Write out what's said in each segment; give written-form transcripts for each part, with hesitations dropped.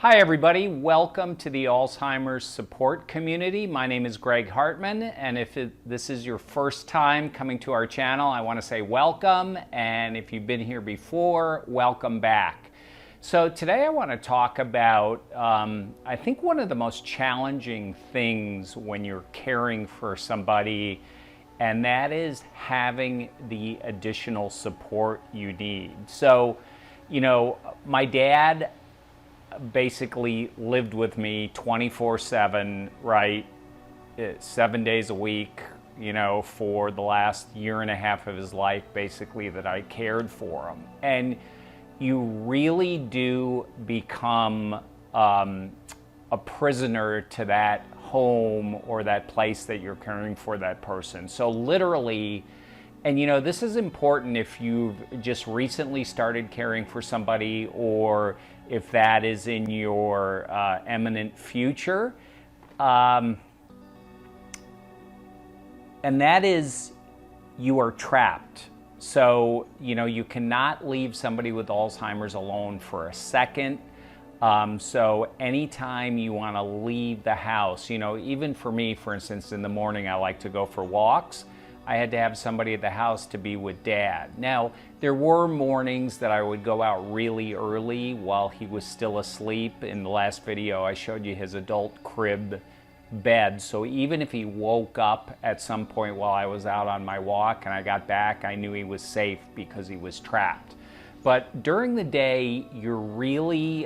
Hi everybody, welcome to the Alzheimer's support community. My name is Greg Hartman, and if this is your first time coming to our channel, I want to say welcome, and if you've been here before, welcome back. So today I want to talk about, I think one of the most challenging things when you're caring for somebody, and that is having the additional support you need. So, my dad basically lived with me 24/7, right? 7 days a week, for the last year and a half of his life, basically, that I cared for him. And you really do become a prisoner to that home or that place that you're caring for that person. So literally, and this is important if you've just recently started caring for somebody or if that is in your imminent future. And that is, you are trapped. So, you cannot leave somebody with Alzheimer's alone for a second. So anytime you want to leave the house, even for me, for instance, in the morning, I like to go for walks. I had to have somebody at the house to be with Dad. Now, there were mornings that I would go out really early while he was still asleep. In the last video, I showed you his adult crib bed. So even if he woke up at some point while I was out on my walk and I got back, I knew he was safe because he was trapped. But during the day, you're really,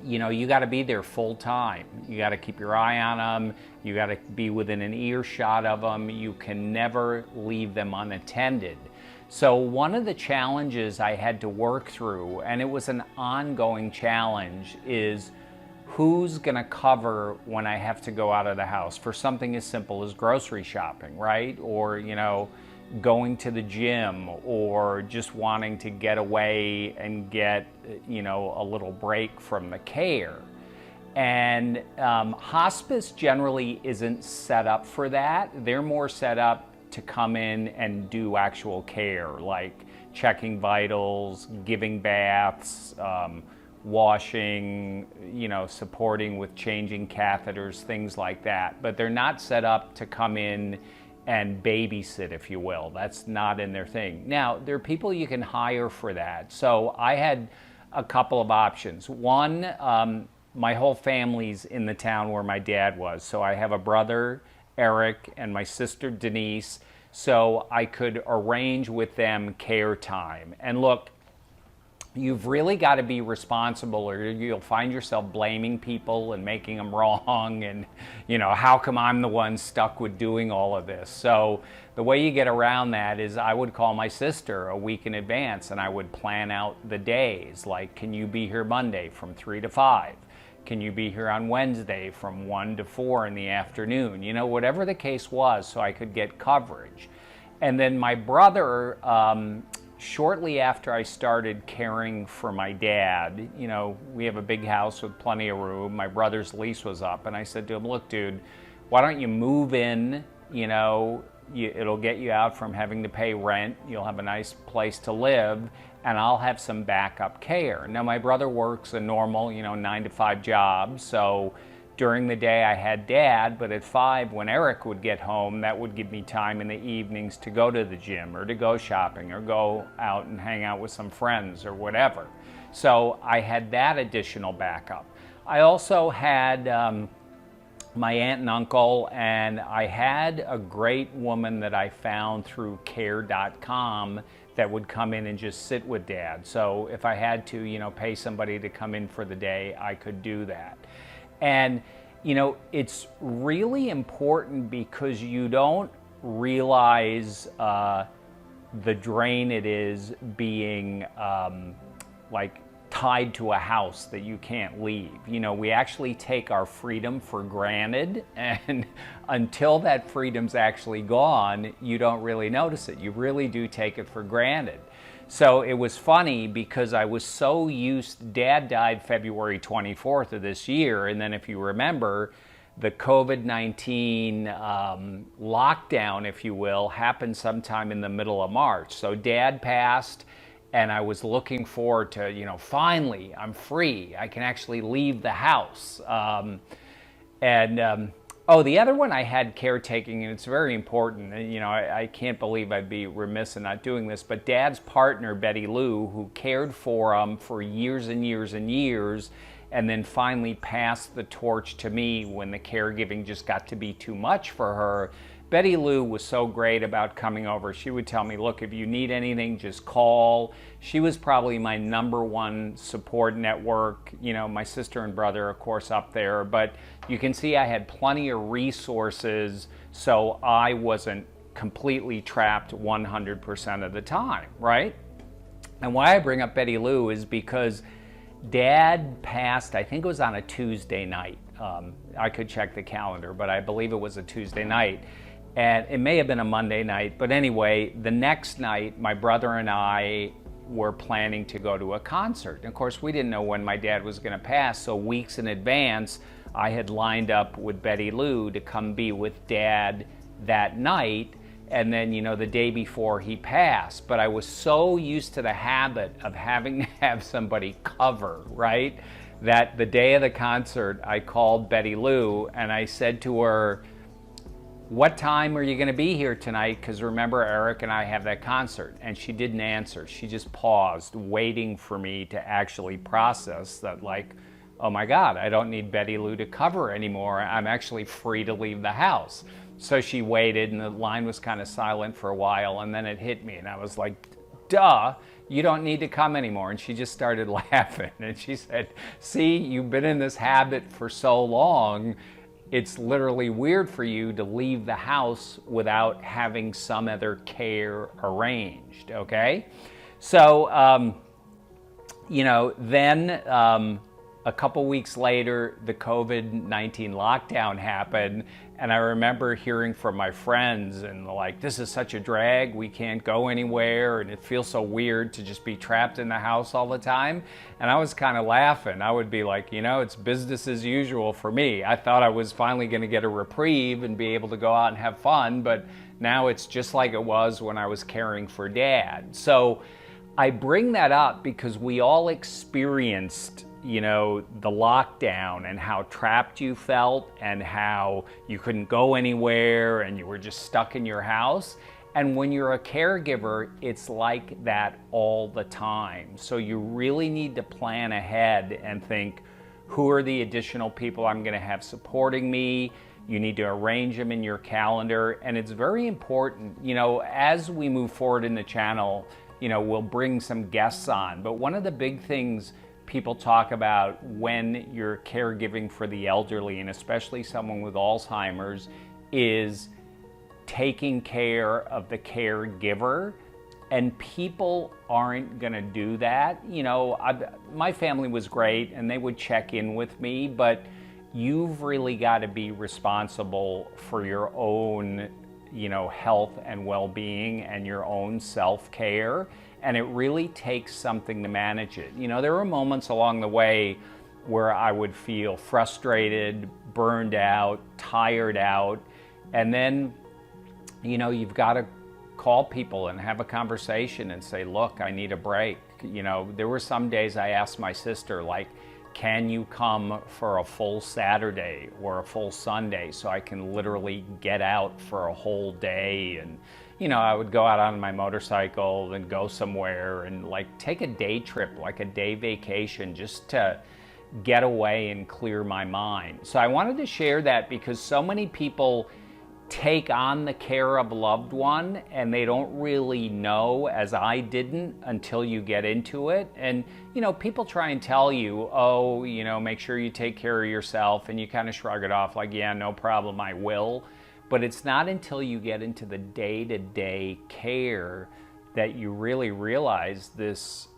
you got to be there full time. You got to keep your eye on them. You got to be within an earshot of them. You can never leave them unattended. So one of the challenges I had to work through, and it was an ongoing challenge, is who's going to cover when I have to go out of the house for something as simple as grocery shopping, right? Or, going to the gym, or just wanting to get away and get, a little break from the care. And hospice generally isn't set up for that. They're more set up to come in and do actual care, like checking vitals, giving baths, washing, supporting with changing catheters, things like that. But they're not set up to come in and babysit, if you will. That's not in their thing. Now, there are people you can hire for that. So I had a couple of options. One, my whole family's in the town where my dad was. So I have a brother, Eric, and my sister, Denise. So I could arrange with them care time. And look, you've really got to be responsible, or you'll find yourself blaming people and making them wrong, and how come I'm the one stuck with doing all of this? So the way you get around that is I would call my sister a week in advance and I would plan out the days, like, can you be here Monday from 3 to 5? Can you be here on Wednesday from 1 to 4 in the afternoon? Whatever the case was, so I could get coverage. And then my brother, shortly after I started caring for my dad, we have a big house with plenty of room. My brother's lease was up, and I said to him, look, dude, why don't you move in? It'll get you out from having to pay rent. You'll have a nice place to live, and I'll have some backup care. Now, my brother works a normal, 9 to 5 job, so during the day I had Dad, but at 5 when Eric would get home, that would give me time in the evenings to go to the gym or to go shopping or go out and hang out with some friends or whatever. So I had that additional backup. I also had my aunt and uncle, and I had a great woman that I found through care.com that would come in and just sit with Dad. So if I had to, pay somebody to come in for the day, I could do that. And, it's really important because you don't realize the drain it is being tied to a house that you can't leave. We actually take our freedom for granted, and until that freedom's actually gone, you don't really notice it. You really do take it for granted. So it was funny because I was so used, Dad died February 24th of this year, and then if you remember, the COVID-19 lockdown, if you will, happened sometime in the middle of March. So Dad passed, and I was looking forward to, finally I'm free. I can actually leave the house. Oh, the other one I had caretaking, and it's very important. And, I can't believe I'd be remiss in not doing this, but Dad's partner, Betty Lou, who cared for him for years and years and years, and then finally passed the torch to me when the caregiving just got to be too much for her. Betty Lou was so great about coming over. She would tell me, look, if you need anything, just call. She was probably my number one support network. My sister and brother, of course, up there. But you can see I had plenty of resources, so I wasn't completely trapped 100% of the time, right? And why I bring up Betty Lou is because Dad passed, I think it was on a Tuesday night. I could check the calendar, but I believe it was a Tuesday night. And it may have been a Monday night, but anyway, the next night, my brother and I were planning to go to a concert. And of course, we didn't know when my dad was going to pass, so weeks in advance, I had lined up with Betty Lou to come be with Dad that night, and then, the day before he passed. But I was so used to the habit of having to have somebody cover, right? That the day of the concert, I called Betty Lou and I said to her, what time are you going to be here tonight? Because remember, Eric and I have that concert. And she didn't answer. She just paused, waiting for me to actually process that, like, oh my God, I don't need Betty Lou to cover anymore. I'm actually free to leave the house. So she waited, and the line was kind of silent for a while, and then it hit me, and I was like, duh, you don't need to come anymore. And she just started laughing, and she said, see, you've been in this habit for so long, it's literally weird for you to leave the house without having some other care arranged, okay? So, then a couple weeks later, the COVID-19 lockdown happened, and I remember hearing from my friends and like, this is such a drag, we can't go anywhere, and it feels so weird to just be trapped in the house all the time. And I was kind of laughing. I would be like, it's business as usual for me. I thought I was finally going to get a reprieve and be able to go out and have fun, but now it's just like it was when I was caring for Dad. So I bring that up because we all experienced the lockdown and how trapped you felt and how you couldn't go anywhere and you were just stuck in your house. And when you're a caregiver, it's like that all the time. So you really need to plan ahead and think, who are the additional people I'm going to have supporting me? You need to arrange them in your calendar. And it's very important, as we move forward in the channel, we'll bring some guests on. But one of the big things people talk about when you're caregiving for the elderly, and especially someone with Alzheimer's, is taking care of the caregiver. And people aren't going to do that. My family was great and they would check in with me, but you've really got to be responsible for your own, health and well-being and your own self-care. And it really takes something to manage it. There were moments along the way where I would feel frustrated, burned out, tired out. And then, you've got to call people and have a conversation and say, look, I need a break. There were some days I asked my sister, like, can you come for a full Saturday or a full Sunday so I can literally get out for a whole day? And I would go out on my motorcycle and go somewhere and like take a day trip, like a day vacation, just to get away and clear my mind. So I wanted to share that because so many people take on the care of a loved one and they don't really know, as I didn't, until you get into it. And people try and tell you, oh, make sure you take care of yourself, and you kind of shrug it off like, yeah, no problem, I will. But it's not until you get into the day-to-day care that you really realize this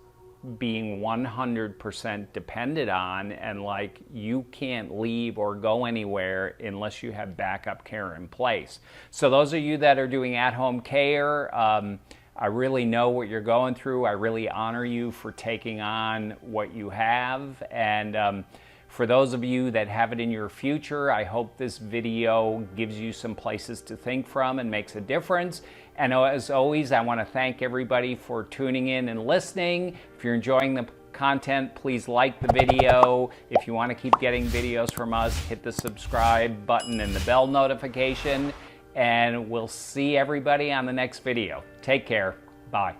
being 100% dependent on, and like you can't leave or go anywhere unless you have backup care in place. So those of you that are doing at-home care, I really know what you're going through. I really honor you for taking on what you have. And for those of you that have it in your future, I hope this video gives you some places to think from and makes a difference. And as always, I want to thank everybody for tuning in and listening. If you're enjoying the content, please like the video. If you want to keep getting videos from us, hit the subscribe button and the bell notification. And we'll see everybody on the next video. Take care. Bye.